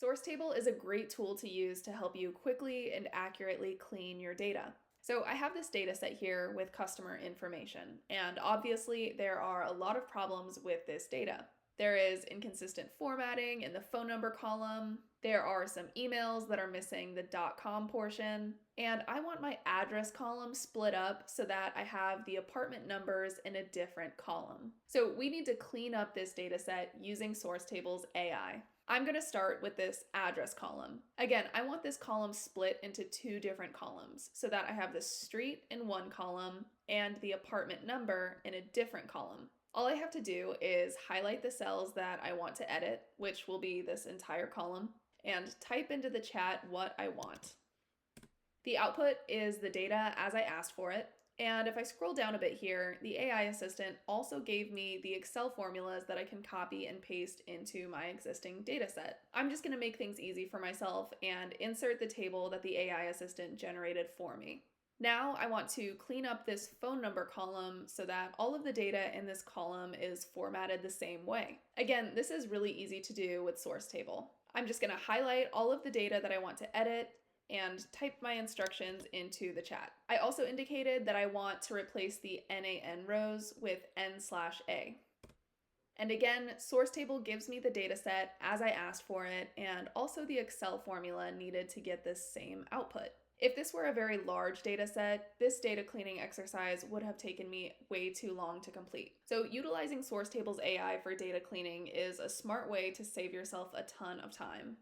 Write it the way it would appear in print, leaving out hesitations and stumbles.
Sourcetable is a great tool to use to help you quickly and accurately clean your data. So I have this data set here with customer information, and obviously there are a lot of problems with this data. There is inconsistent formatting in the phone number column, there are some emails that are missing the .com portion, and I want my address column split up so that I have the apartment numbers in a different column. So we need to clean up this data set using Sourcetable's AI. I'm going to start with this address column. Again, I want this column split into two different columns so that I have the street in one column and the apartment number in a different column. All I have to do is highlight the cells that I want to edit, which will be this entire column, and type into the chat what I want. The output is the data as I asked for it. And if I scroll down a bit here, the AI assistant also gave me the Excel formulas that I can copy and paste into my existing data set. I'm just going to make things easy for myself and insert the table that the AI assistant generated for me. Now I want to clean up this phone number column so that all of the data in this column is formatted the same way. Again, this is really easy to do with Sourcetable. I'm just going to highlight all of the data that I want to edit and type my instructions into the chat. I also indicated that I want to replace the NaN rows with N/A. And again, Sourcetable gives me the data set as I asked for it, and also the Excel formula needed to get this same output. If this were a very large data set, this data cleaning exercise would have taken me way too long to complete. So utilizing Sourcetable's AI for data cleaning is a smart way to save yourself a ton of time.